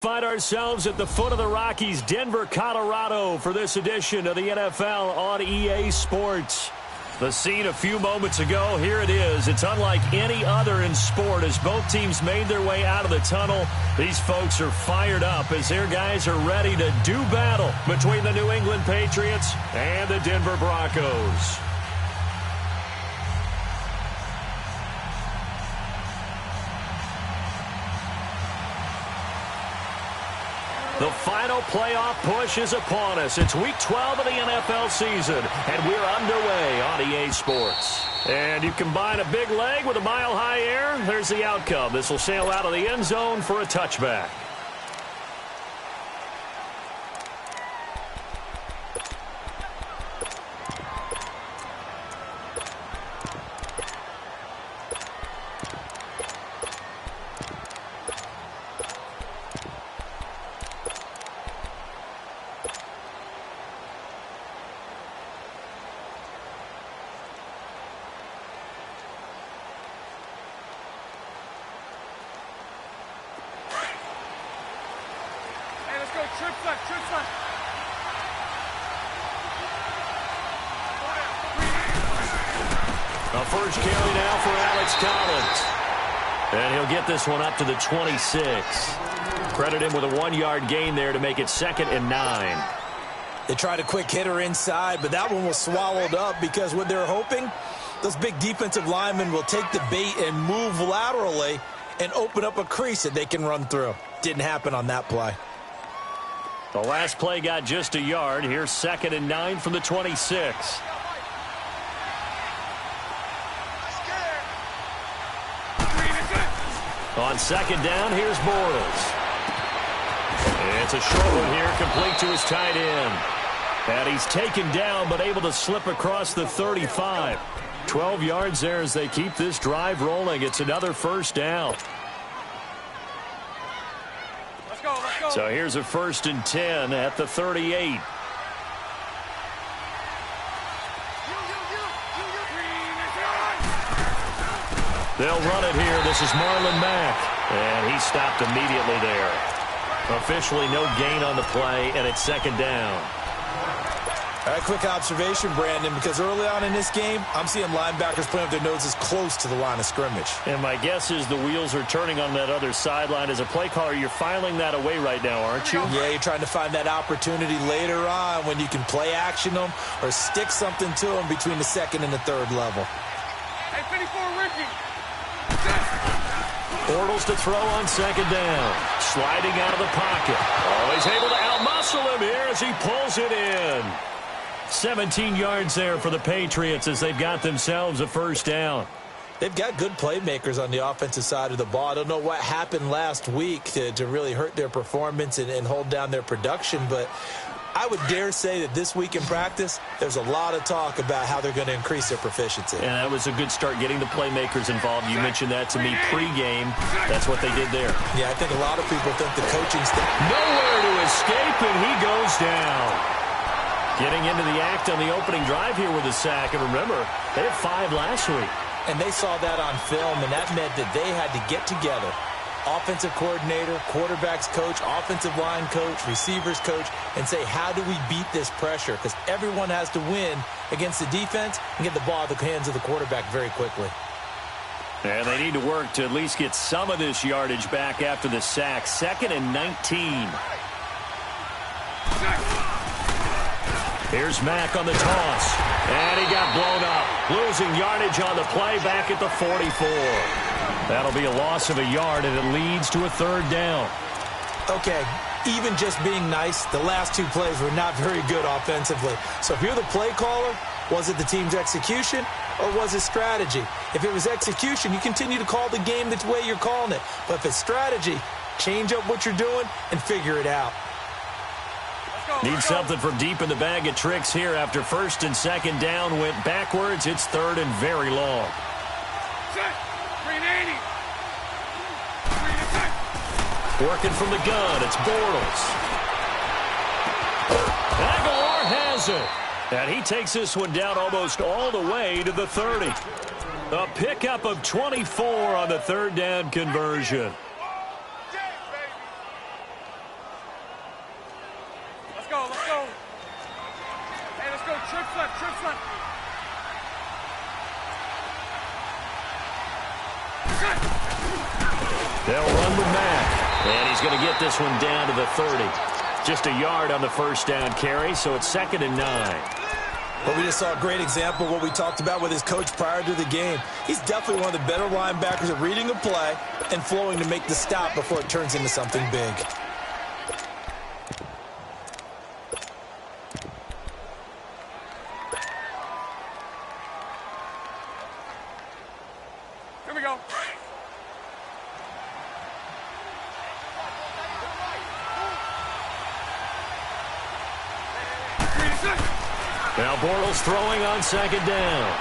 Find ourselves at the foot of the Rockies, Denver, Colorado, for this edition of the NFL on EA Sports. The scene a few moments ago, here it is. It's unlike any other in sport as both teams made their way out of the tunnel. These folks are fired up as their guys are ready to do battle between the New England Patriots and the Denver Broncos. The final playoff push is upon us. It's Week 12 of the NFL season, and we're underway on EA Sports. And you combine a big leg with a mile-high air, there's the outcome. This will sail out of the end zone for a touchback. A first carry now for Alex Collins. And he'll get this one up to the 26. Credit him with a 1-yard gain there to make it 2nd and 9. They tried a quick hitter inside, but that one was swallowed up because what they're hoping, those big defensive linemen will take the bait and move laterally and open up a crease that they can run through. Didn't happen on that play. The last play got just a yard. Here's 2nd and 9 from the 26. On 2nd down, here's Bortles. It's a short one here, complete to his tight end. And he's taken down, but able to slip across the 35. 12 yards there as they keep this drive rolling. It's another first down. Let's go. So here's a 1st and 10 at the 38. They'll run it here. This is Marlon Mack. And he stopped immediately there. Officially no gain on the play, and it's 2nd down. All right, quick observation, Brandon, because early on in this game, I'm seeing linebackers playing with their noses close to the line of scrimmage. And my guess is the wheels are turning on that other sideline. As a play caller, you're filing that away right now, aren't you? Yeah, you're trying to find that opportunity later on when you can play action them or stick something to them between the 2nd and the 3rd level. Hey, 54, Ricky. Bortles to throw on 2nd down. Sliding out of the pocket. Oh, he's able to outmuscle him here as he pulls it in. 17 yards there for the Patriots as they've got themselves a first down. They've got good playmakers on the offensive side of the ball. I don't know what happened last week to really hurt their performance and hold down their production, but I would dare say that this week in practice, there's a lot of talk about how they're going to increase their proficiency. And that was a good start getting the playmakers involved. You mentioned that to me pregame. That's what they did there. Yeah, I think a lot of people think the coaching staff. Nowhere to escape, and he goes down. Getting into the act on the opening drive here with a sack. And remember, they had 5 last week. And they saw that on film, and that meant that they had to get together. Offensive coordinator, quarterbacks coach, offensive line coach, receivers coach, and say, how do we beat this pressure? Because everyone has to win against the defense and get the ball out of the hands of the quarterback very quickly. And they need to work to at least get some of this yardage back after the sack. 2nd and 19. Here's Mack on the toss. And he got blown up. Losing yardage on the play back at the 44. That'll be a loss of a yard, and it leads to a 3rd down. Okay, even just being nice, the last 2 plays were not very good offensively. So if you're the play caller, was it the team's execution or was it strategy? If it was execution, you continue to call the game the way you're calling it. But if it's strategy, change up what you're doing and figure it out. Need something from deep in the bag of tricks here after 1st and 2nd down went backwards. It's 3rd and very long. Working from the gun, it's Bortles. Aguilar has it. And he takes this one down almost all the way to the 30. A pickup of 24 on the 3rd down conversion. go, let's go. Hey, let's go, trip flip, trip flip. They'll run with Mack, and he's going to get this one down to the 30. Just a yard on the first down carry, so it's 2nd and 9. But we just saw a great example of what we talked about with his coach prior to the game. He's definitely one of the better linebackers at reading a play and flowing to make the stop before it turns into something big. Here we go. Now Bortles throwing on 2nd down.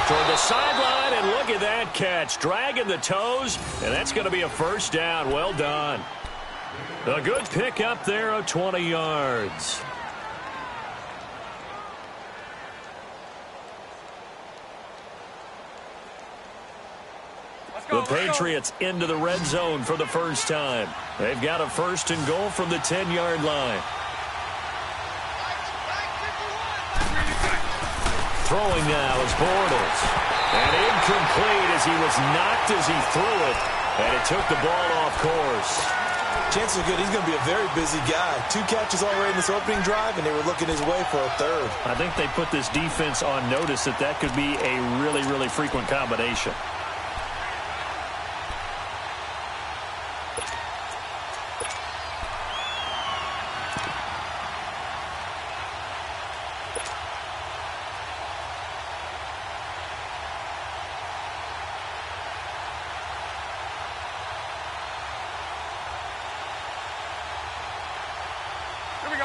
Toward the sideline, and look at that catch. Dragging the toes, and that's going to be a first down. Well done. A good pickup there of 20 yards. The Patriots into the red zone for the first time. They've got a 1st and goal from the 10-yard line. Throwing now is Bortles. And incomplete as he was knocked as he threw it. And it took the ball off course. Chances are good he's going to be a very busy guy. 2 catches already in this opening drive, and they were looking his way for a 3rd. I think they put this defense on notice that could be a really, really frequent combination.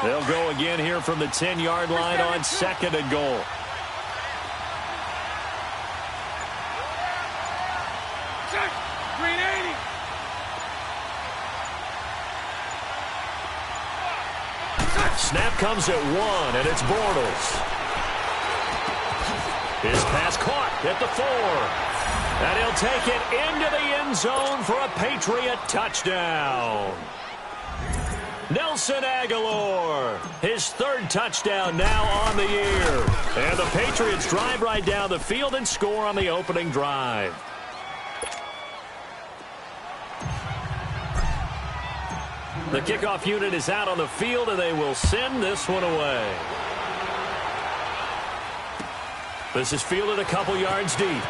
They'll go again here from the 10-yard line on 2nd and goal. Green 80. Snap comes at 1, and it's Bortles. His pass caught at the 4. And he'll take it into the end zone for a Patriot touchdown. Nelson Aguilar, his 3rd touchdown now on the year. And the Patriots drive right down the field and score on the opening drive. The kickoff unit is out on the field, and they will send this one away. This is fielded a couple yards deep.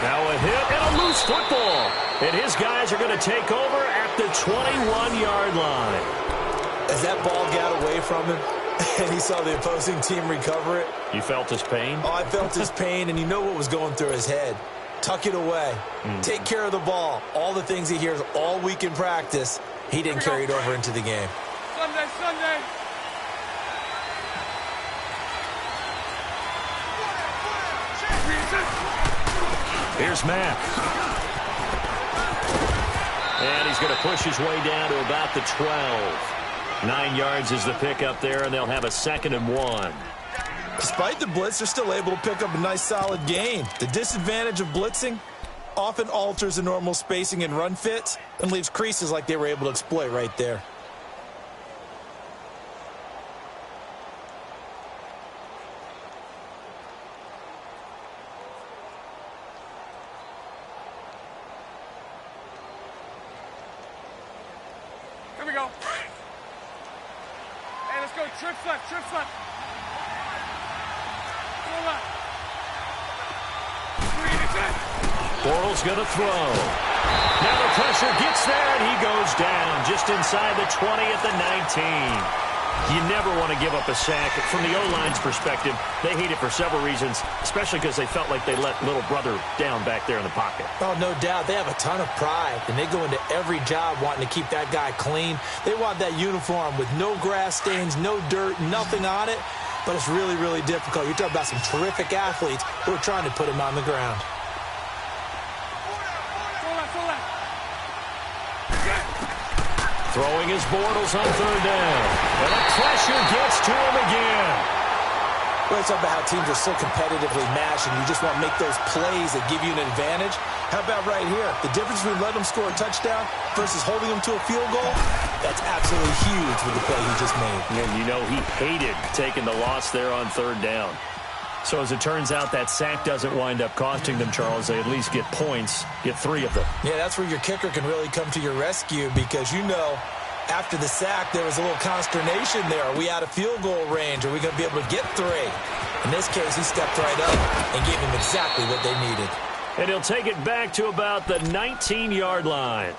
Now a hit and a loose football. And his guys are going to take over at the 21-yard line. As that ball got away from him and he saw the opposing team recover it. You felt his pain? Oh, I felt his pain, and you know what was going through his head. Tuck it away. Take care of the ball. All the things he hears all week in practice, he didn't carry it over into the game. Sunday, Sunday. Here's Mack. And he's going to push his way down to about the 12. 9 yards is the pickup there, and they'll have a 2nd and 1. Despite the blitz, they're still able to pick up a nice solid gain. The disadvantage of blitzing often alters the normal spacing and run fits and leaves creases like they were able to exploit right there. Here we go. Hey, let's go. Trip flip, trip flip. Go left. Bortles going to throw. Now the pressure gets there, and he goes down just inside the 20 at the 19. You never want to give up a sack. From the O-line's perspective, they hate it for several reasons, especially because they felt like they let little brother down back there in the pocket. Oh, no doubt. They have a ton of pride, and they go into every job wanting to keep that guy clean. They want that uniform with no grass stains, no dirt, nothing on it. But it's really, really difficult. You're talking about some terrific athletes who are trying to put him on the ground. Throwing his Bortles on 3rd down. And the pressure gets to him again. Well, it's about how teams are so competitively matched, and you just want to make those plays that give you an advantage. How about right here? The difference between letting them score a touchdown versus holding them to a field goal, that's absolutely huge with the play he just made. And you know he hated taking the loss there on third down. So as it turns out, that sack doesn't wind up costing them, Charles. They at least get points, get 3 of them. Yeah, that's where your kicker can really come to your rescue because, you know, after the sack, there was a little consternation there. Are we out of field goal range? Are we going to be able to get 3? In this case, he stepped right up and gave them exactly what they needed. And he'll take it back to about the 19-yard line.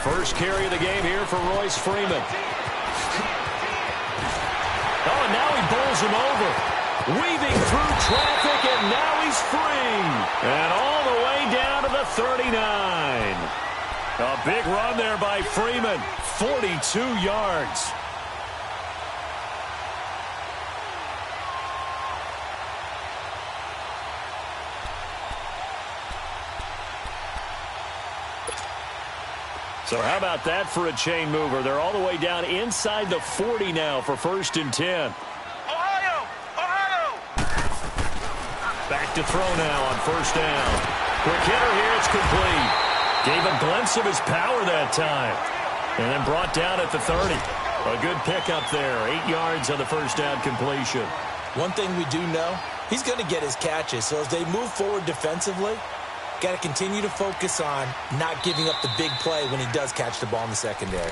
First carry of the game here for Royce Freeman. Oh, and now he bowls him over. Weaving through traffic, and now he's free. And all the way down to the 39. A big run there by Freeman. 42 yards. So how about that for a chain mover? They're all the way down inside the 40 now for 1st and 10. Ohio! Ohio! Back to throw now on 1st down. Quick hitter here, it's complete. Gave a glimpse of his power that time. And then brought down at the 30. A good pickup there. 8 yards on the 1st down completion. One thing we do know, he's going to get his catches. So as they move forward defensively, got to continue to focus on not giving up the big play when he does catch the ball in the secondary.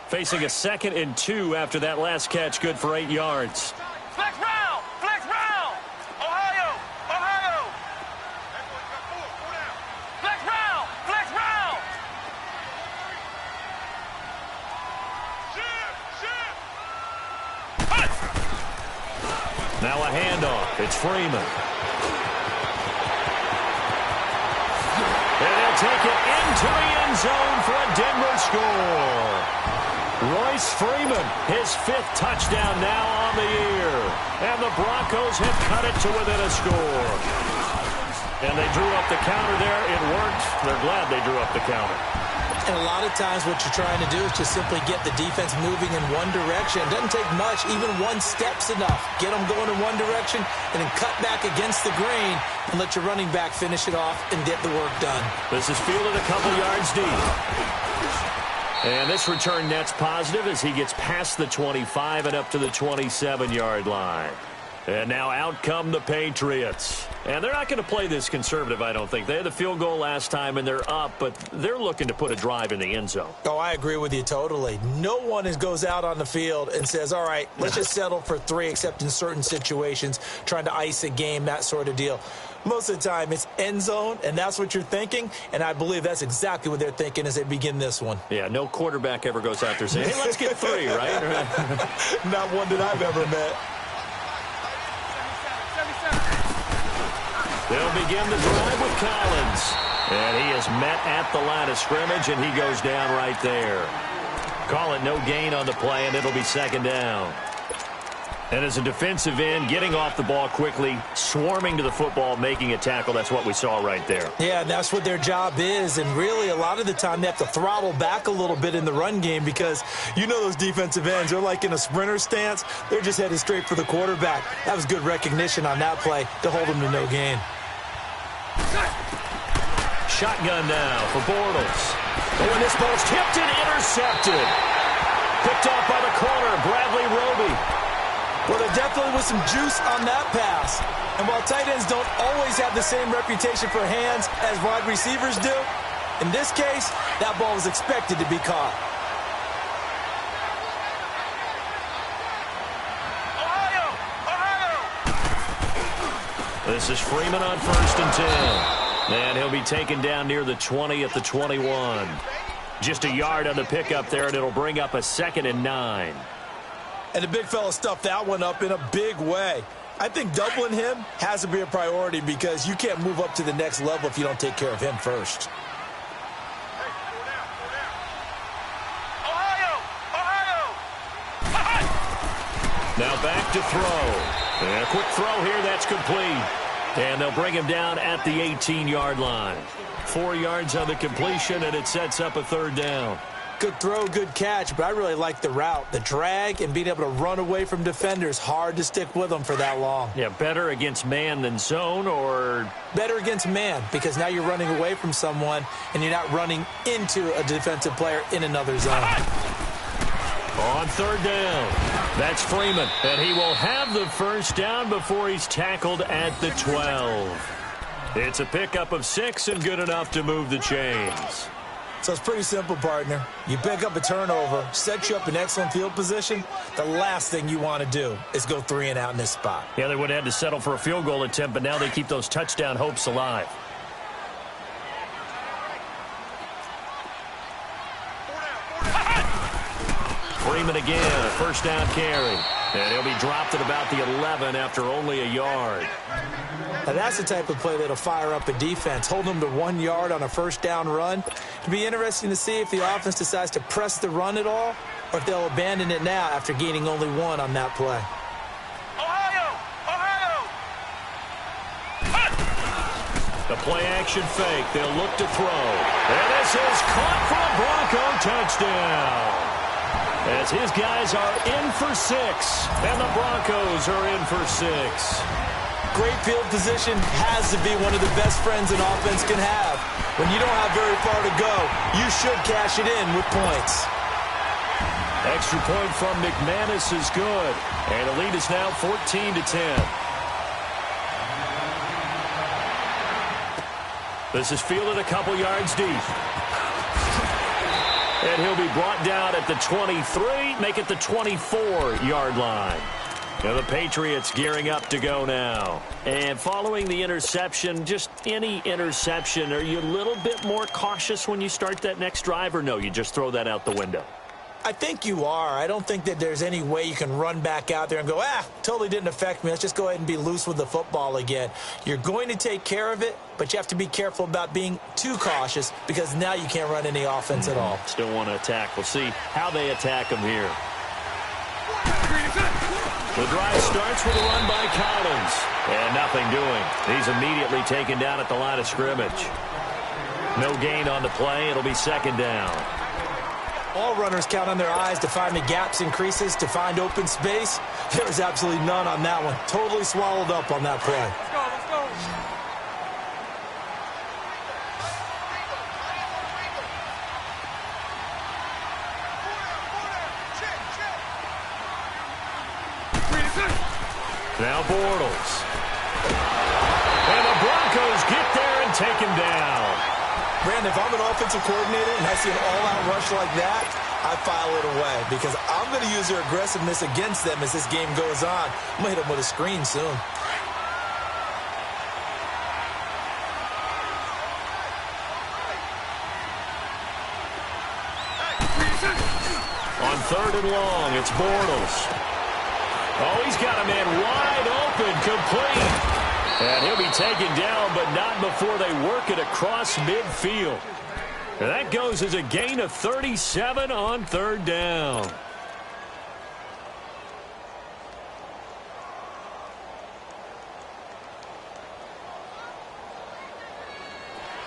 Facing a 2nd and 2 after that last catch, good for 8 yards. Flex round! Flex round! Ohio! Ohio! Flex round! Flex round! Now a handoff. It's Freeman. And they'll take it into the end zone for a Denver score. Royce Freeman, his 5th touchdown now on the year. And the Broncos have cut it to within a score. And they drew up the counter there. It worked. They're glad they drew up the counter. And a lot of times what you're trying to do is just simply get the defense moving in one direction. It doesn't take much. Even one step's enough. Get them going in one direction and then cut back against the grain and let your running back finish it off and get the work done. This is fielded a couple yards deep. And this return net's positive as he gets past the 25 and up to the 27-yard line. And now out come the Patriots. And they're not going to play this conservative, I don't think. They had the field goal last time, and they're up, but they're looking to put a drive in the end zone. Oh, I agree with you totally. No one goes out on the field and says, all right, let's just settle for 3, except in certain situations, trying to ice a game, that sort of deal. Most of the time, it's end zone, and that's what you're thinking, and I believe that's exactly what they're thinking as they begin this one. Yeah, no quarterback ever goes out there saying, hey, let's get 3, right? Not one that I've ever met. They'll begin the drive with Collins. And he is met at the line of scrimmage, and he goes down right there. Call it no gain on the play, and it'll be 2nd down. And as a defensive end, getting off the ball quickly, swarming to the football, making a tackle, that's what we saw right there. Yeah, and that's what their job is. And really, a lot of the time, they have to throttle back a little bit in the run game because you know those defensive ends, they're like in a sprinter stance. They're just headed straight for the quarterback. That was good recognition on that play to hold them to no gain. Shotgun now for Bortles. Oh, and this ball's tipped and intercepted. Picked off by the corner, Bradley Roby. Well, there definitely was some juice on that pass. And while tight ends don't always have the same reputation for hands as wide receivers do, In this case, that ball was expected to be caught. This is Freeman on 1st and 10. And he'll be taken down near the 20 at the 21. Just a yard on the pickup there, and it'll bring up a 2nd and 9. And the big fella stuffed that one up in a big way. I think doubling him has to be a priority because you can't move up to the next level if you don't take care of him first. Now back to throw. And a quick throw here, that's complete. And they'll bring him down at the 18-yard line. 4 yards on the completion, and it sets up a 3rd down. Good throw, good catch, but I really like the route. The drag and being able to run away from defenders, hard to stick with them for that long. Yeah, better against man than zone, or? Better against man, because now you're running away from someone, and you're not running into a defensive player in another zone. On 3rd down, that's Freeman, and he will have the 1st down before he's tackled at the 12. It's a pickup of 6 and good enough to move the chains. So it's pretty simple, partner. You pick up a turnover, set you up in excellent field position. The last thing you want to do is go 3 and out in this spot. Yeah, they would have had to settle for a field goal attempt, but now they keep those touchdown hopes alive. Freeman again, a 1st down carry. And he'll be dropped at about the 11 after only a yard. Now that's the type of play that'll fire up a defense. Hold them to 1 yard on a 1st down run. It'll be interesting to see if the offense decides to press the run at all or if they'll abandon it now after gaining only 1 on that play. The play action fake. They'll look to throw. And this is caught for a Bronco touchdown. As his guys are in for 6, and the Broncos are in for 6. Great field position has to be one of the best friends an offense can have. When you don't have very far to go, you should cash it in with points. Extra point from McManus is good, and the lead is now 14-10. This is fielded a couple yards deep. And he'll be brought down at the 23, make it the 24-yard line. Now the Patriots gearing up to go now. And following the interception, just any interception, are you a little bit more cautious when you start that next drive, or no, you just throw that out the window? I think you are. I don't think that there's any way you can run back out there and go, totally didn't affect me. Let's just go ahead and be loose with the football again. You're going to take care of it, but you have to be careful about being too cautious because now you can't run any offense at all. Still want to attack. We'll see how they attack him here. The drive starts with a run by Collins. And nothing doing. He's immediately taken down at the line of scrimmage. No gain on the play. It'll be 2nd down. All runners count on their eyes to find the gaps and creases, to find open space. There was absolutely none on that one. Totally swallowed up on that play. Let's go. Now Bortles. And the Broncos get there and take him down. Brandon, if I'm an offensive coordinator and I see an all-out rush like that, I file it away because I'm going to use their aggressiveness against them as this game goes on. I'm going to hit them with a screen soon. On 3rd and long, it's Bortles. Oh, he's got a man wide open, complete. And he'll be taken down, but not before they work it across midfield. And that goes as a gain of 37 on 3rd down.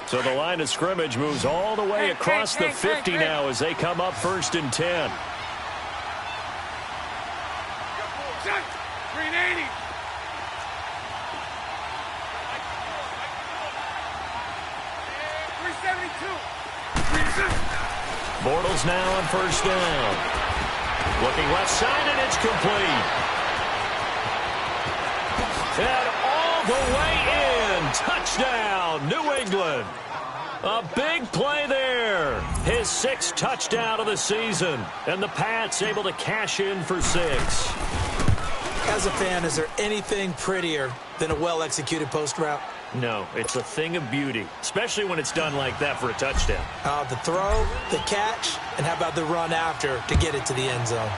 So the line of scrimmage moves all the way across the 50 now as they come up 1st and 10. 380. Bortles now on 1st down. Looking left side, and it's complete. And all the way in. Touchdown, New England. A big play there. His 6th touchdown of the season. And the Pats able to cash in for 6. As a fan, is there anything prettier than a well-executed post route? No, it's a thing of beauty, especially when it's done like that for a touchdown. The throw, the catch, and how about the run after to get it to the end zone?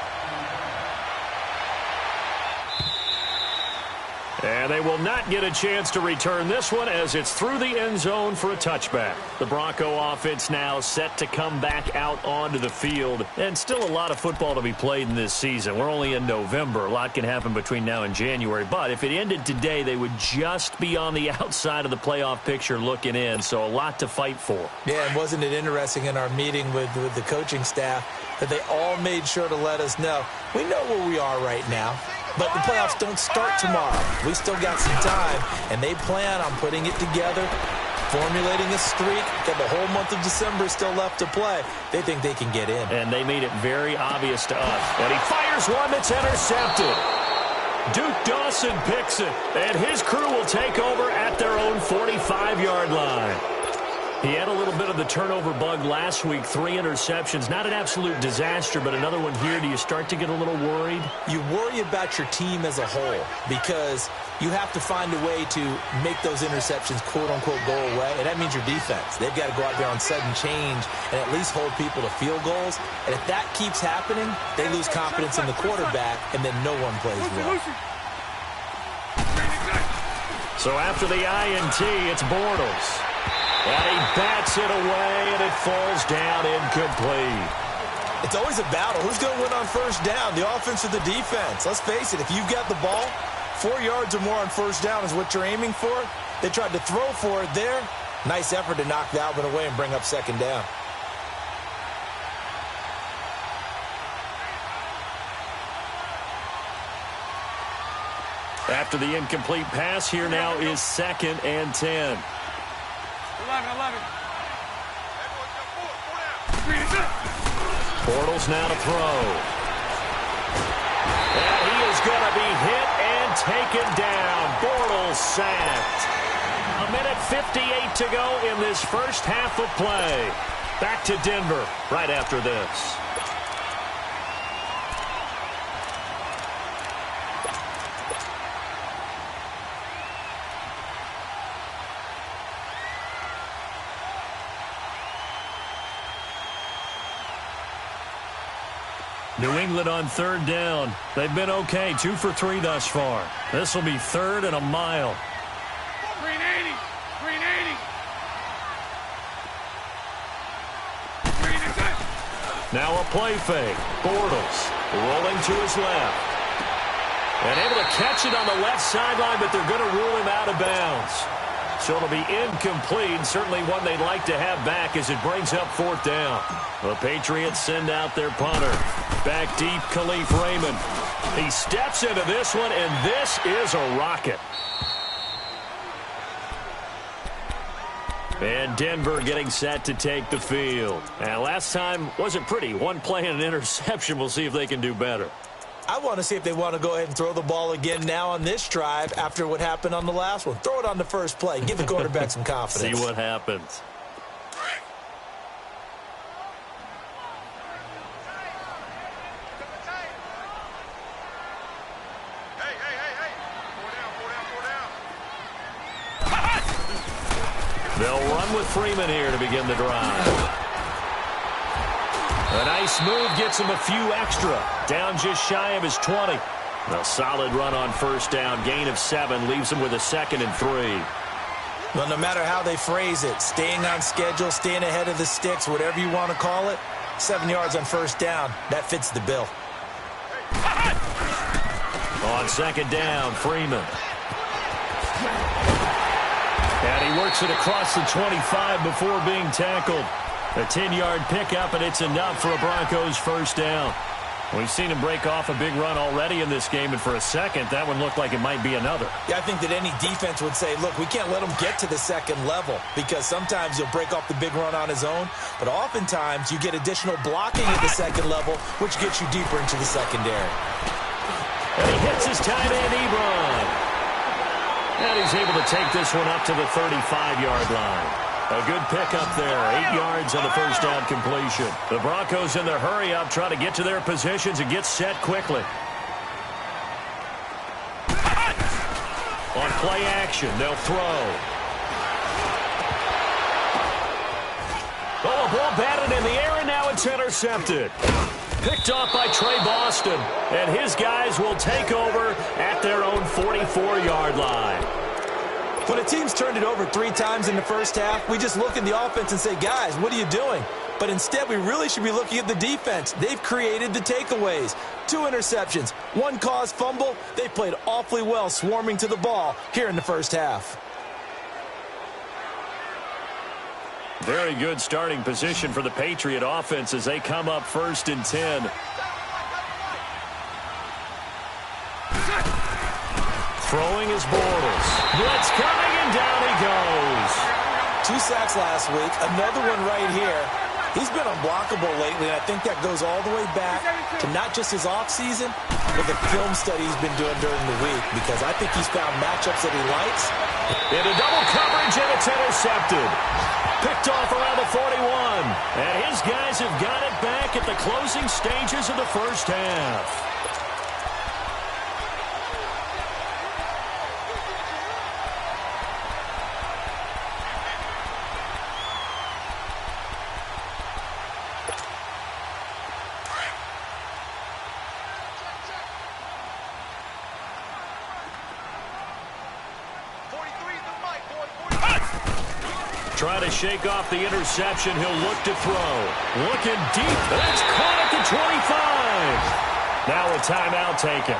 And they will not get a chance to return this one as it's through the end zone for a touchback. The Bronco offense now set to come back out onto the field. And still a lot of football to be played in this season. We're only in November. A lot can happen between now and January. But if it ended today, they would just be on the outside of the playoff picture looking in. So a lot to fight for. Yeah, and wasn't it interesting in our meeting with the coaching staff that they all made sure to let us know, we know where we are right now. But the playoffs don't start tomorrow. We still got some time, and they plan on putting it together, formulating a streak. Got the whole month of December still left to play. They think they can get in. And they made it very obvious to us. And he fires one that's intercepted. Duke Dawson picks it, and his crew will take over at their own 45-yard line. He had a little bit of the turnover bug last week, 3 interceptions. Not an absolute disaster, but another one here. Do you start to get a little worried? You worry about your team as a whole because you have to find a way to make those interceptions, quote-unquote, go away, and that means your defense. They've got to go out there on sudden change and at least hold people to field goals. And if that keeps happening, they lose confidence in the quarterback, and then no one plays well. So after the INT, it's Bortles. And he bats it away, and it falls down incomplete. It's always a battle. Who's going to win on first down, the offense or the defense? Let's face it, if you've got the ball, 4 yards or more on first down is what you're aiming for. They tried to throw for it there. Nice effort to knock that one away and bring up second down. After the incomplete pass, here now is 2nd and 10. 11. Bortles now to throw. And he is going to be hit and taken down. Bortles sacked. 1:58 to go in this first half of play. Back to Denver right after this. New England on 3rd down. They've been okay, 2 for 3 thus far. This will be 3rd and a mile. Green 80. Now a play fake. Bortles rolling to his left. And able to catch it on the left sideline, but they're going to rule him out of bounds. So it'll be incomplete, certainly one they'd like to have back as it brings up 4th down. The Patriots send out their punter. Back deep, Khalif Raymond. He steps into this one, and this is a rocket. And Denver getting set to take the field. And last time wasn't pretty. One play and an interception. We'll see if they can do better. I want to see if they want to go ahead and throw the ball again now on this drive after what happened on the last one. Throw it on the first play. Give the quarterback some confidence. See what happens. They'll run with Freeman here to begin the drive. A nice move gets him a few extra. Down just shy of his 20. A solid run on first down. Gain of 7 leaves him with a 2nd and 3. Well, no matter how they phrase it, staying on schedule, staying ahead of the sticks, whatever you want to call it, 7 yards on first down, that fits the bill. On 2nd down, Freeman. And he works it across the 25 before being tackled. A 10-yard pickup, and it's enough for a Broncos first down. We've seen him break off a big run already in this game, and for a second, that one looked like it might be another. Yeah, I think that any defense would say, look, we can't let him get to the second level because sometimes he'll break off the big run on his own, but oftentimes you get additional blocking at the second level, which gets you deeper into the secondary. And he hits his tight end, Ebron. And he's able to take this one up to the 35-yard line. A good pickup there. 8 yards on the first down completion. The Broncos in the hurry-up trying to get to their positions and get set quickly. On play action, they'll throw. Oh, a ball batted in the air, and now it's intercepted. Picked off by Trey Boston, and his guys will take over at their own 44-yard line. When a team's turned it over 3 times in the first half, we just look at the offense and say, guys, what are you doing? But instead, we really should be looking at the defense. They've created the takeaways. 2 interceptions, 1 caused fumble. They played awfully well swarming to the ball here in the first half. Very good starting position for the Patriot offense as they come up 1st and 10. Throwing is Bortles. Blitz coming, and down he goes. 2 sacks last week, another one right here. He's been unblockable lately, and I think that goes all the way back to not just his offseason, but the film study he's been doing during the week, because I think he's found matchups that he likes. Into double coverage, and it's intercepted. Picked off around the 41. And his guys have got it back at the closing stages of the first half. Trying to shake off the interception. He'll look to throw. Looking deep. That's caught at the 25. Now a timeout taken.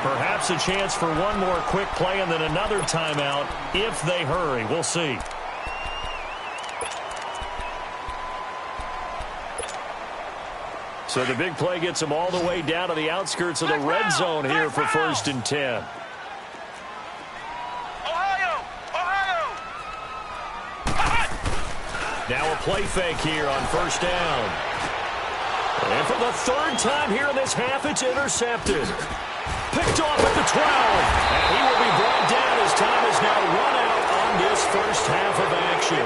Perhaps a chance for one more quick play and then another timeout if they hurry. We'll see. So the big play gets them all the way down to the outskirts of the red zone here for 1st and 10. Now a play fake here on 1st down. And for the 3rd time here in this half, it's intercepted. Picked off at the 12. And he will be brought down as time is now run out on this first half of action.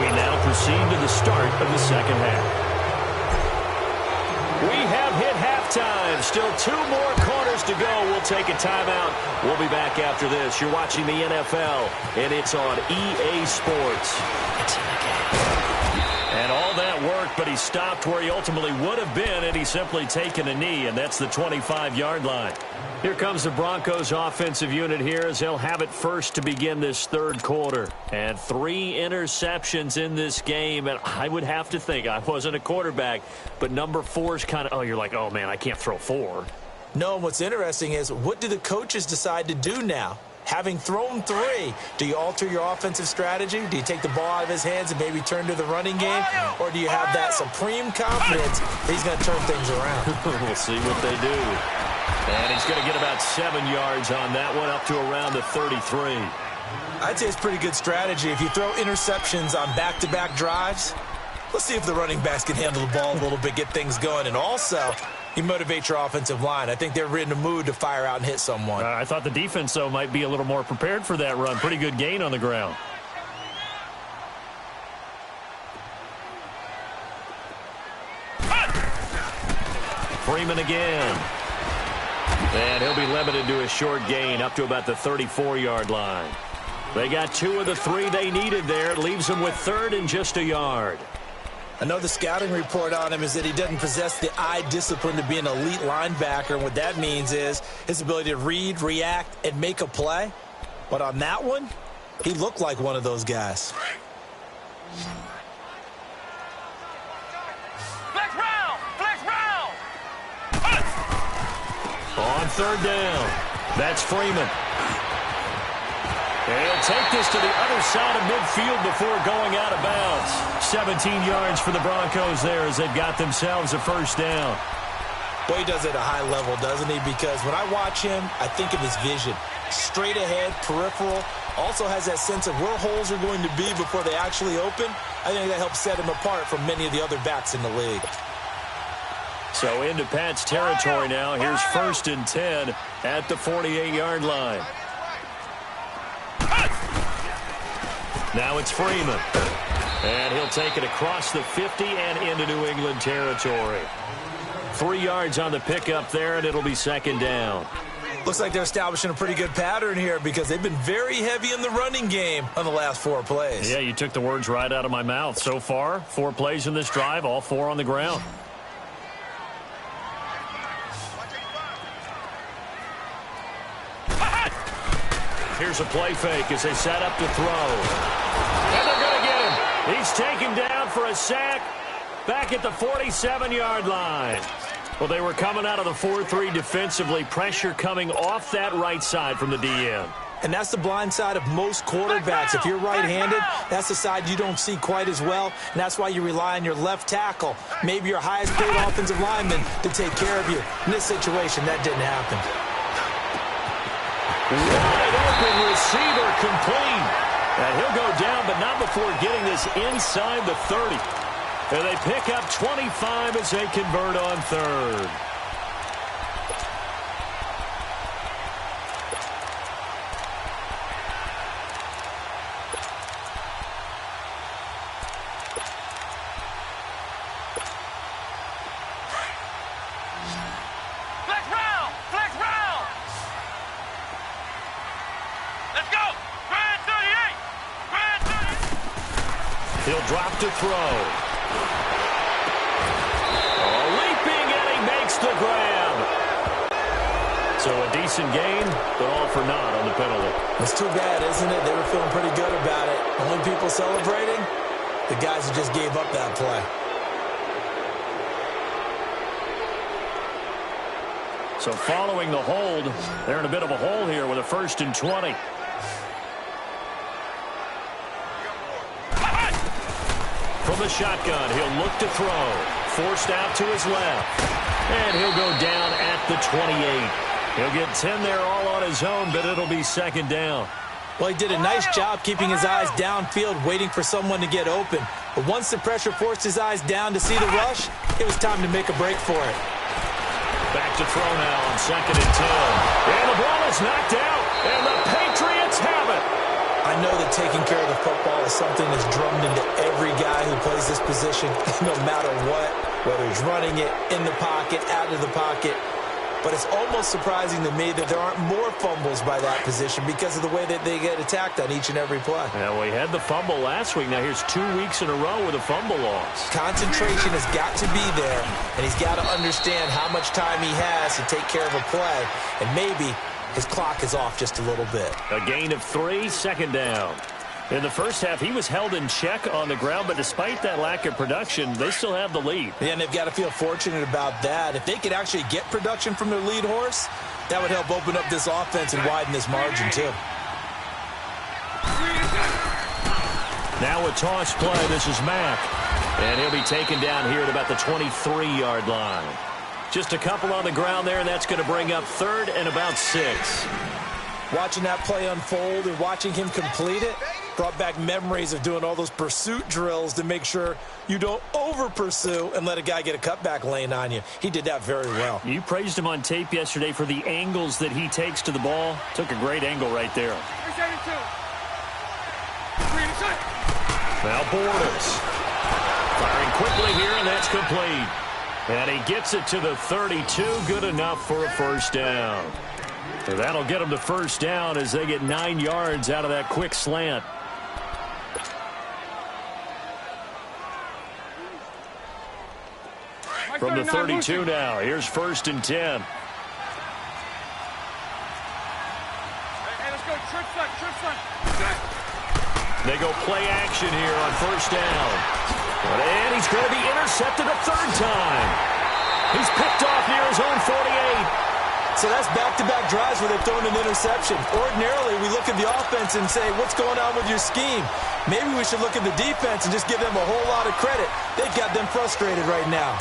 We now proceed to the start of the second half. We have hit halftime. Still 2 more quarters to go. We'll take a timeout. We'll be back after this. You're watching the NFL, and it's on EA Sports. And all that worked, but he stopped where he ultimately would have been, and he's simply taken a knee, and that's the 25-yard line. Here comes the Broncos offensive unit here as they'll have it first to begin this 3rd quarter. And 3 interceptions in this game, and I would have to think, I wasn't a quarterback, but number 4 is kind of, you're like, oh, man, I can't throw 4. No, what's interesting is what do the coaches decide to do now? Having thrown 3, do you alter your offensive strategy? Do you take the ball out of his hands and maybe turn to the running game? Or do you have that supreme confidence that he's going to turn things around? We'll see what they do. And he's going to get about 7 yards on that one, up to around the 33. I'd say it's pretty good strategy. If you throw interceptions on back-to-back drives, let's see if the running backs can handle the ball a little bit, get things going. And also, you motivate your offensive line. I think they're in the mood to fire out and hit someone. I thought the defense, though, might be a little more prepared for that run. Pretty good gain on the ground. Freeman again. And he'll be limited to a short gain up to about the 34-yard line. They got 2 of the 3 they needed there. It leaves them with 3rd and just a yard. I know the scouting report on him is that he doesn't possess the eye discipline to be an elite linebacker. And what that means is his ability to read, react, and make a play. But on that one, he looked like one of those guys. Flex round! Flex round! On 3rd down, that's Freeman. And he'll take this to the other side of midfield before going out of bounds. 17 yards for the Broncos there as they've got themselves a 1st down. Boy, he does it at a high level, doesn't he? Because when I watch him, I think of his vision. Straight ahead, peripheral. Also has that sense of where holes are going to be before they actually open. I think that helps set him apart from many of the other backs in the league. So into Pat's territory now. Here's 1st and 10 at the 48-yard line. Now it's Freeman. And he'll take it across the 50 and into New England territory. 3 yards on the pickup there, and it'll be second down. Looks like they're establishing a pretty good pattern here because they've been very heavy in the running game on the last 4 plays. Yeah, you took the words right out of my mouth. So far, 4 plays in this drive, all 4 on the ground. Here's a play fake as they set up to throw. And they're going to get him. He's taken down for a sack back at the 47-yard line. Well, they were coming out of the 4-3 defensively. Pressure coming off that right side from the DN. And that's the blind side of most quarterbacks. If you're right-handed, that's the side you don't see quite as well, and that's why you rely on your left tackle, maybe your highest-paid offensive lineman, to take care of you. In this situation, that didn't happen. Wide open receiver complete. And he'll go down, but not before getting this inside the 30. And they pick up 25 as they convert on third. Flex round! Flex round! Let's go! Grand 38! Grand 38! He'll drop to throw. The grab. So a decent gain, but all for naught on the penalty. It's too bad, isn't it? They were feeling pretty good about it. Only people celebrating, the guys who just gave up that play. So following the hold, they're in a bit of a hole here with a 1st and 20. From the shotgun, he'll look to throw. Forced out to his left. And he'll go down at the 28. He'll get 10 there all on his own, but it'll be second down. Well, he did a nice job keeping his eyes downfield, waiting for someone to get open. But once the pressure forced his eyes down to see the rush, it was time to make a break for it. Back to throw now on 2nd and 10. And the ball is knocked out, and the Patriots have it. I know that taking care of the football is something that's drummed into every guy who plays this position, no matter what, whether he's running it, in the pocket, out of the pocket. But it's almost surprising to me that there aren't more fumbles by that position because of the way that they get attacked on each and every play. Yeah, we had the fumble last week. Now here's 2 weeks in a row with a fumble loss. Concentration has got to be there, and he's got to understand how much time he has to take care of a play, and maybe his clock is off just a little bit. A gain of 3, second down. In the first half, he was held in check on the ground, but despite that lack of production, they still have the lead. Yeah, and they've got to feel fortunate about that. If they could actually get production from their lead horse, that would help open up this offense and widen this margin, too. Now a toss play. This is Mack. And he'll be taken down here at about the 23-yard line. Just a couple on the ground there, and that's going to bring up 3rd and about 6. Watching that play unfold and watching him complete it brought back memories of doing all those pursuit drills to make sure you don't over-pursue and let a guy get a cutback lane on you. He did that very well. You praised him on tape yesterday for the angles that he takes to the ball. Took a great angle right there. 372. Now Bortles. Firing quickly here, and that's complete. And he gets it to the 32. Good enough for a first down. And that'll get them to first down as they get 9 yards out of that quick slant. From the 32 now, here's 1st and 10. Hey, let's go. Trip front, trip front. They go play action here on first down. And he's going to be intercepted a 3rd time. He's picked off near his own 48. So that's back-to-back drives where they've thrown an interception. Ordinarily, we look at the offense and say, what's going on with your scheme? Maybe we should look at the defense and just give them a whole lot of credit. They've got them frustrated right now.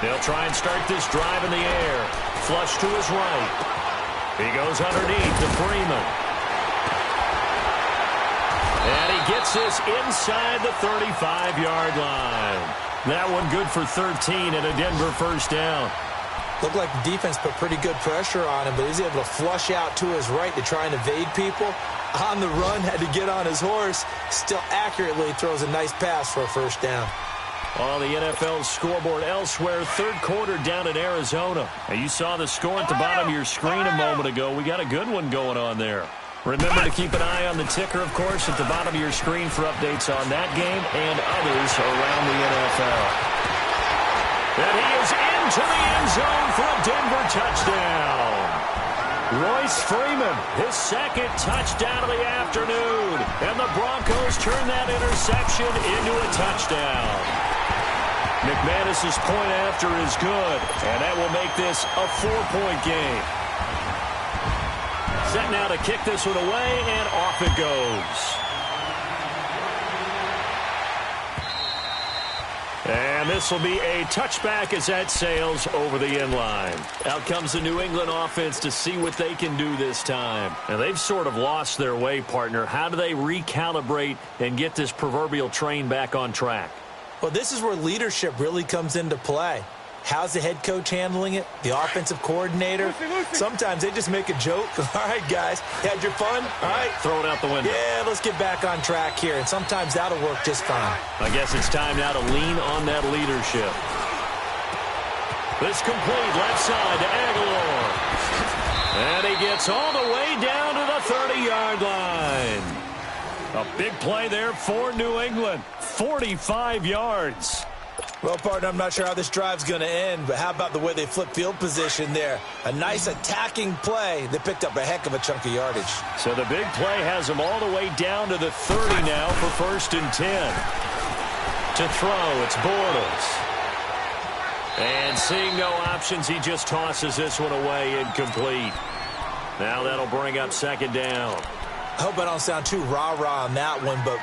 They'll try and start this drive in the air. Flush to his right. He goes underneath to Freeman. And he gets this inside the 35-yard line. That one good for 13 and a Denver first down. Looked like the defense put pretty good pressure on him, but he's able to flush out to his right to try and evade people. On the run, had to get on his horse. Still accurately throws a nice pass for a first down. On the NFL scoreboard elsewhere, third quarter down in Arizona. Now, you saw the score at the bottom of your screen a moment ago. We got a good one going on there. Remember to keep an eye on the ticker, of course, at the bottom of your screen for updates on that game and others around the NFL. And he is into the end zone for a Denver touchdown. Royce Freeman, his second touchdown of the afternoon. And the Broncos turn that interception into a touchdown. McManus's point after is good, and that will make this a 4-point game. Set now to kick this one away, and off it goes. And this will be a touchback as that sails over the end line. Out comes the New England offense to see what they can do this time. And they've sort of lost their way, partner. How do they recalibrate and get this proverbial train back on track? Well, this is where leadership really comes into play. How's the head coach handling it? The offensive coordinator? Sometimes they just make a joke. All right, guys, had your fun? All right. Throw it out the window. Yeah, let's get back on track here. And sometimes that'll work just fine. I guess it's time now to lean on that leadership. This complete left side to Aguilar. And he gets all the way down to the 30-yard line. A big play there for New England. 45 yards. Well, partner, I'm not sure how this drive's going to end, but how about the way they flip field position there? A nice attacking play that picked up a heck of a chunk of yardage. So the big play has them all the way down to the 30 now for 1st and 10. To throw, it's Bortles. And seeing no options, he just tosses this one away incomplete. Now that'll bring up 2nd down. I hope I don't sound too rah-rah on that one, but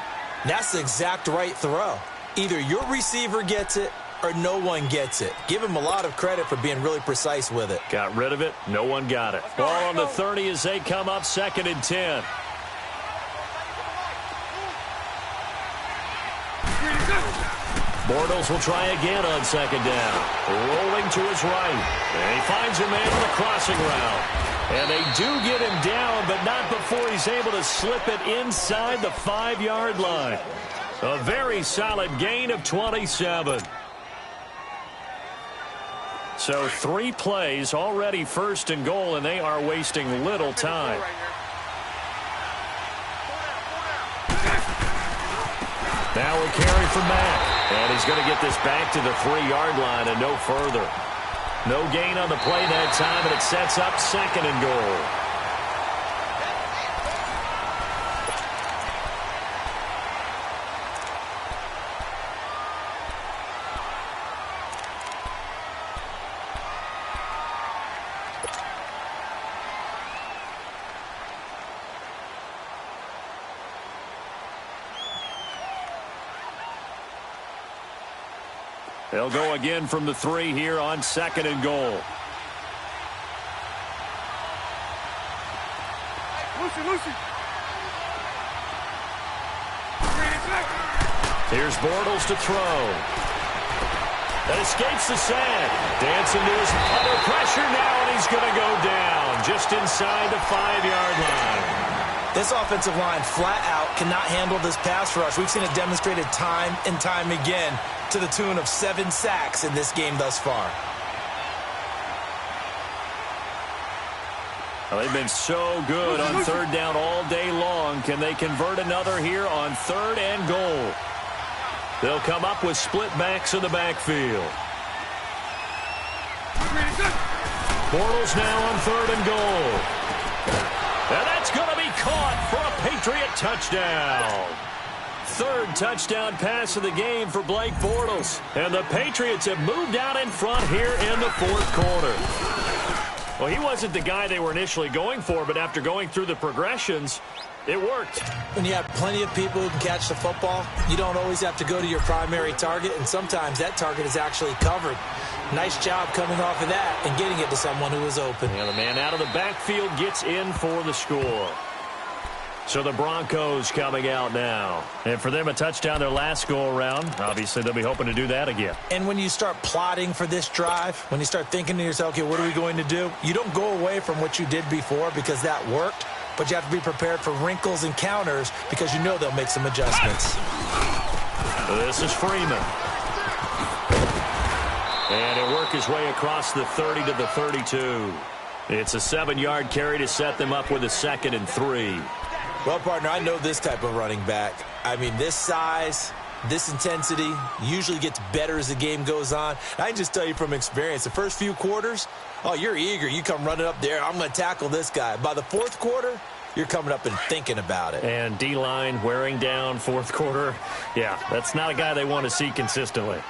that's the exact right throw. Either your receiver gets it or no one gets it. Give him a lot of credit for being really precise with it. Got rid of it. No one got it. Ball on the 30 as they come up 2nd and 10. Bortles will try again on 2nd down. Rolling to his right. And he finds a man on the crossing route. And they do get him down, but not before he's able to slip it inside the 5-yard line. A very solid gain of 27. So 3 plays already 1st and goal, and they are wasting little time. Now a carry from Mack. And he's going to get this back to the 3-yard line and no further. No gain on the play that time, and it sets up 2nd and goal. They'll go again from the 3 here on 2nd and goal. Lucy. Here's Bortles to throw. That escapes the sack. Dancing to his under pressure now, and he's going to go down just inside the 5-yard line. This offensive line flat out cannot handle this pass rush. We've seen it demonstrated time and time again to the tune of 7 sacks in this game thus far. Well, they've been so good on 3rd down all day long. Can they convert another here on 3rd and goal? They'll come up with split backs in the backfield. Bortles now on 3rd and goal. And that's going to be caught for a Patriot touchdown. 3rd touchdown pass of the game for Blake Bortles. And the Patriots have moved out in front here in the 4th quarter. Well, he wasn't the guy they were initially going for, but after going through the progressions, it worked. When you have plenty of people who can catch the football, you don't always have to go to your primary target, and sometimes that target is actually covered. Nice job coming off of that and getting it to someone who was open. And the man out of the backfield gets in for the score. So the Broncos coming out now. And for them, a touchdown their last go-around. Obviously, they'll be hoping to do that again. And when you start plotting for this drive, when you start thinking to yourself, okay, what are we going to do? You don't go away from what you did before because that worked, but you have to be prepared for wrinkles and counters because you know they'll make some adjustments. This is Freeman. And he'll work his way across the 30 to the 32. It's a 7-yard carry to set them up with a 2nd and 3. Well, partner, I know this type of running back. I mean, this size, this intensity usually gets better as the game goes on. I can just tell you from experience, the first few quarters, oh, you're eager. You come running up there, I'm going to tackle this guy. By the fourth quarter, you're coming up and thinking about it. And D-line wearing down fourth quarter. Yeah, that's not a guy they want to see consistently.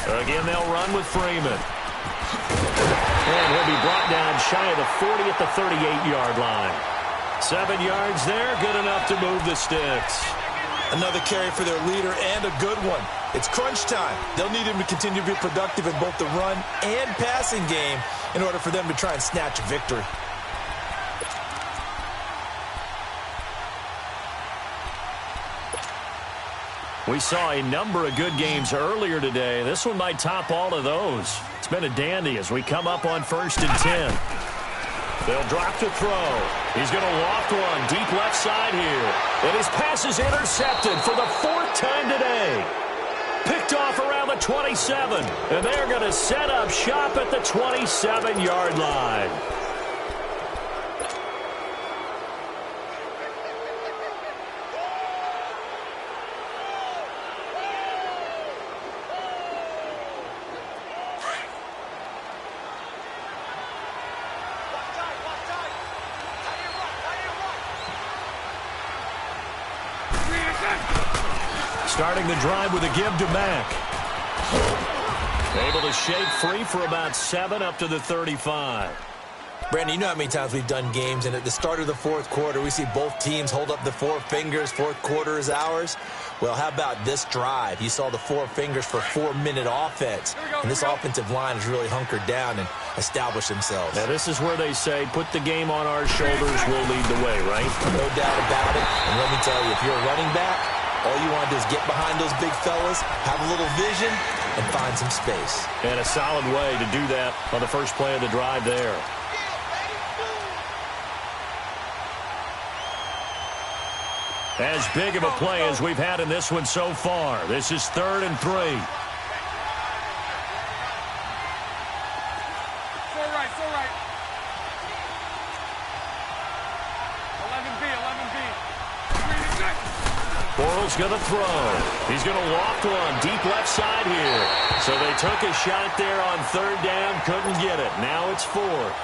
Again, they'll run with Freeman. And he'll be brought down shy of the 40 at the 38-yard line. 7 yards there, good enough to move the sticks. Another carry for their leader and a good one. It's crunch time. They'll need him to continue to be productive in both the run and passing game in order for them to try and snatch a victory. We saw a number of good games earlier today. This one might top all of those. It's been a dandy as we come up on 1st and 10. They'll drop to throw. He's going to loft one deep left side here. And his pass is intercepted for the 4th time today. Picked off around the 27. And they're going to set up shop at the 27-yard line. Starting the drive with a give to Mack. Able to shake free for about 7 up to the 35. Brandon, you know how many times we've done games, and at the start of the fourth quarter, we see both teams hold up the 4 fingers, fourth quarter is ours. Well, how about this drive? You saw the 4 fingers for 4-minute offense, and this offensive line has really hunkered down and established themselves. Now, this is where they say, put the game on our shoulders, we'll lead the way, right? No doubt about it, and let me tell you, if you're a running back, all you want to do is get behind those big fellas, have a little vision, and find some space. And a solid way to do that on the first play of the drive there. As big of a play as we've had in this one so far. This is 3rd and 3. Full right, full right. 11B, 11B. Bortles going to throw. He's going to loft one deep left side here. So they took a shot there on 3rd down, couldn't get it. Now it's 4th.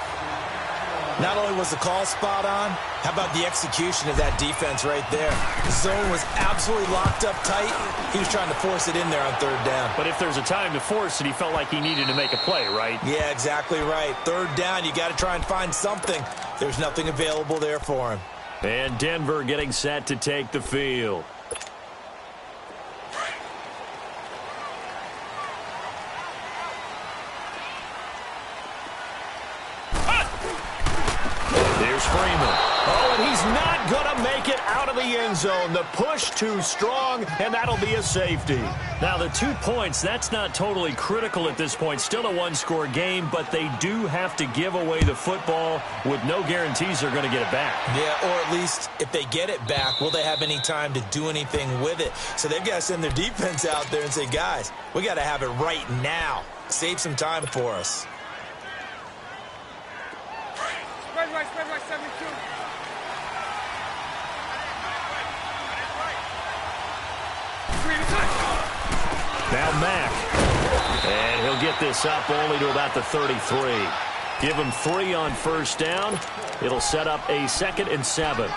Not only was the call spot on, how about the execution of that defense right there? The zone was absolutely locked up tight. He was trying to force it in there on 3rd down. But if there's a time to force it, he felt like he needed to make a play, right? Yeah, exactly right. 3rd down, you got to try and find something. There's nothing available there for him. And Denver getting set to take the field. Freeman. Oh, and he's not going to make it out of the end zone. The push too strong, and that'll be a safety. Now, the 2 points, that's not totally critical at this point. Still a one-score game, but they do have to give away the football with no guarantees they're going to get it back. Yeah, or at least if they get it back, will they have any time to do anything with it? So they've got to send their defense out there and say, guys, we got to have it right now. Save some time for us. Spread right, 72. Now Mack. And he'll get this up only to about the 33. Give him 3 on 1st down. It'll set up a 2nd and 7.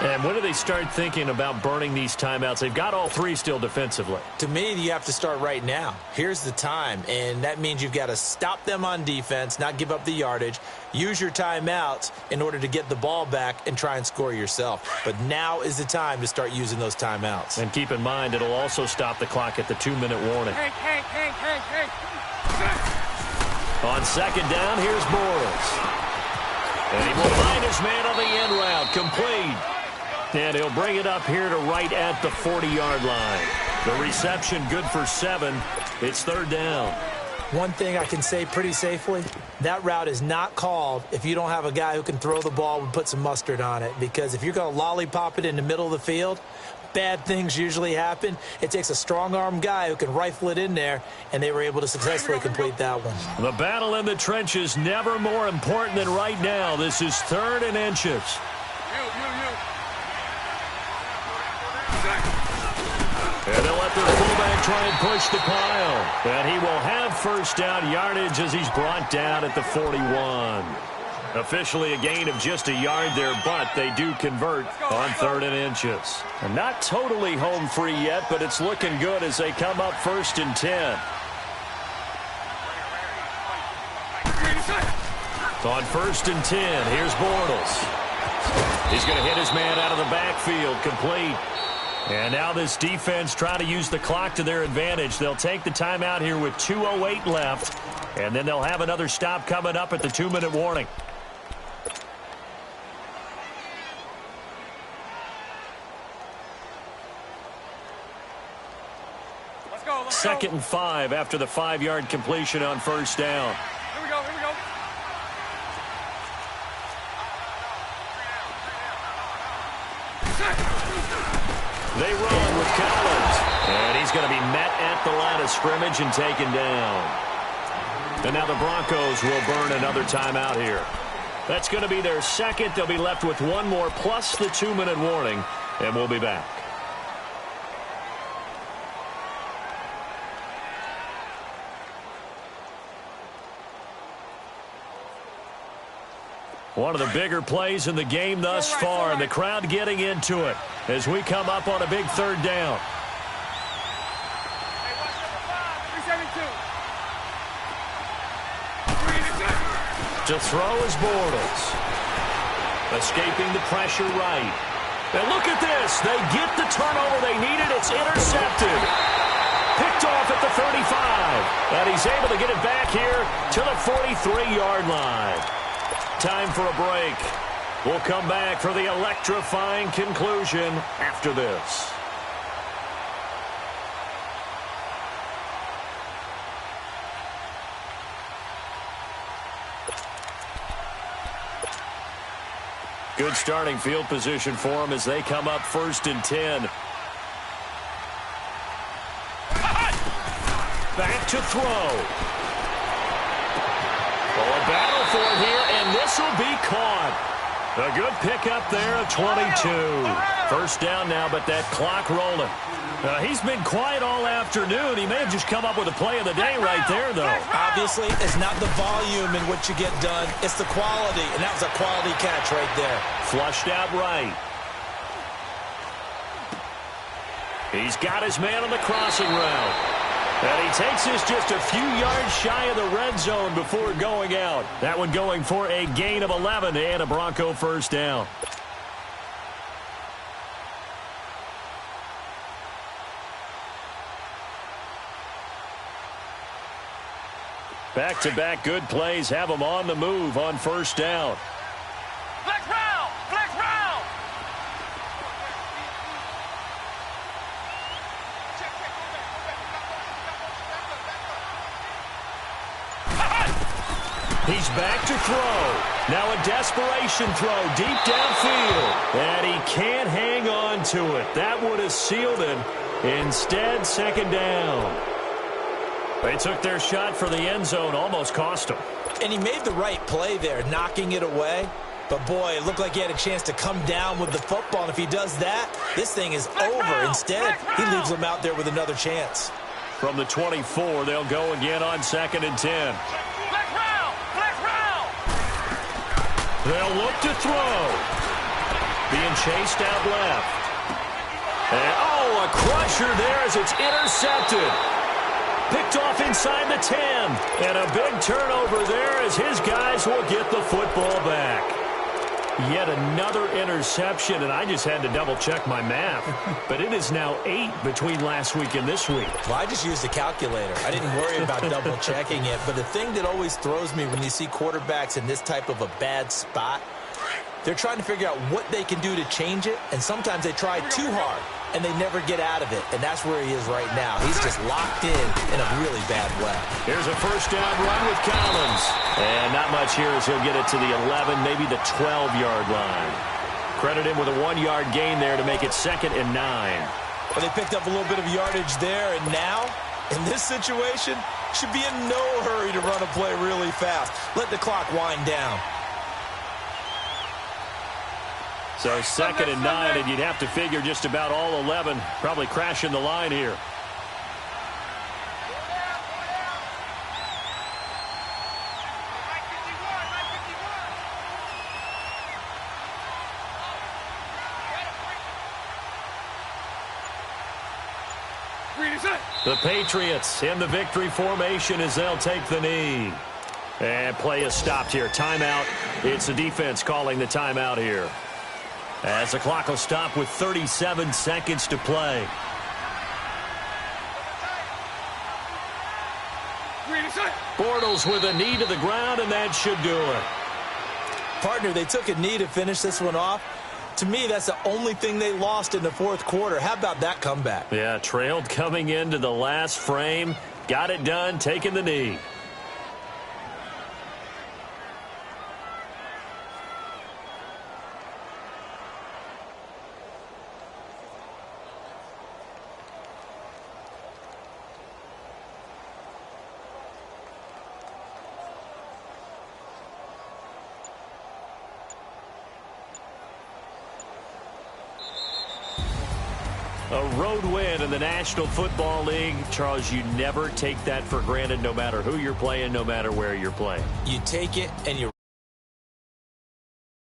And when do they start thinking about burning these timeouts? They've got all 3 still defensively. To me, you have to start right now. Here's the time, and that means you've got to stop them on defense, not give up the yardage, use your timeouts in order to get the ball back and try and score yourself. But now is the time to start using those timeouts. And keep in mind, it'll also stop the clock at the 2-minute warning. Hey. On 2nd down, here's Bortles. And he will find his man on the end route. Complete. And he'll bring it up here to right at the 40-yard line. The reception good for 7. It's third down. One thing I can say pretty safely, that route is not called if you don't have a guy who can throw the ball and put some mustard on it. Because if you're going to lollipop it in the middle of the field, bad things usually happen. It takes a strong-arm guy who can rifle it in there, and they were able to successfully complete that one. The battle in the trenches never more important than right now. This is 3rd and inches. And they'll let their fullback try and push the pile. And he will have first down yardage as he's brought down at the 41. Officially a gain of just a yard there, but they do convert on 3rd and inches. And not totally home free yet, but it's looking good as they come up 1st and 10. On 1st and 10, here's Bortles. He's going to hit his man out of the backfield, complete. And now this defense trying to use the clock to their advantage. They'll take the timeout here with 2:08 left, and then they'll have another stop coming up at the 2-minute warning. Let's go. 2nd and 5 after the 5-yard completion on first down. Here we go. They run with Collins. And he's going to be met at the line of scrimmage and taken down. And now the Broncos will burn another timeout here. That's going to be their second. They'll be left with one more plus the 2-minute warning. And we'll be back. One of the bigger plays in the game thus far, and the crowd getting into it as we come up on a big 3rd down. To throw is Bortles. Escaping the pressure right. And look at this. They get the turnover they needed. It's intercepted. Picked off at the 35. And he's able to get it back here to the 43-yard line. Time for a break. We'll come back for the electrifying conclusion after this. Good starting field position for them as they come up 1st and 10. Back to throw. Well, a battle for it here, and this will be caught. A good pickup there at 22. First down now, but that clock rolling. He's been quiet all afternoon. He may have just come up with a play of the day right there, though. Obviously, it's not the volume in which you get done. It's the quality, and that was a quality catch right there. Flushed out right. He's got his man on the crossing route. And he takes this just a few yards shy of the red zone before going out. That one going for a gain of 11 and a Bronco first down. Back-to-back good plays have them on the move on first down. Flex round! Flex round! He's back to throw. Now a desperation throw deep downfield. And he can't hang on to it. That would have sealed it. Instead, 2nd down. They took their shot for the end zone, almost cost him. And he made the right play there, knocking it away. But, boy, it looked like he had a chance to come down with the football. And if he does that, this thing is over. Instead, he leaves him out there with another chance. From the 24, they'll go again on 2nd and 10. They'll look to throw. Being chased out left. And, a crusher there as it's intercepted. Picked off inside the 10. And a big turnover there as his guys will get the football back. Yet another interception, and I just had to double-check my math. But it is now 8 between last week and this week. Well, I just used a calculator. I didn't worry about double-checking it. But the thing that always throws me when you see quarterbacks in this type of a bad spot, they're trying to figure out what they can do to change it, and sometimes they try too hard, and they never get out of it. And that's where he is right now. He's just locked in a really bad way. Here's a first down run with Collins. And not much here as he'll get it to the 11, maybe the 12-yard line. Credit him with a 1-yard gain there to make it 2nd and 9. Well, they picked up a little bit of yardage there, and now, in this situation, should be in no hurry to run a play really fast. Let the clock wind down. So 2nd and 9, and you'd have to figure just about all 11 probably crashing the line here. The Patriots in the victory formation as they'll take the knee. And play is stopped here. Timeout. It's the defense calling the timeout here. As the clock will stop with 37 seconds to play. Bortles with a knee to the ground, and that should do it. Partner, they took a knee to finish this one off. To me, that's the only thing they lost in the fourth quarter. How about that comeback? Yeah, trailed coming into the last frame. Got it done, taking the knee. A road win in the National Football League. Charles, you never take that for granted no matter who you're playing, no matter where you're playing. You take it and you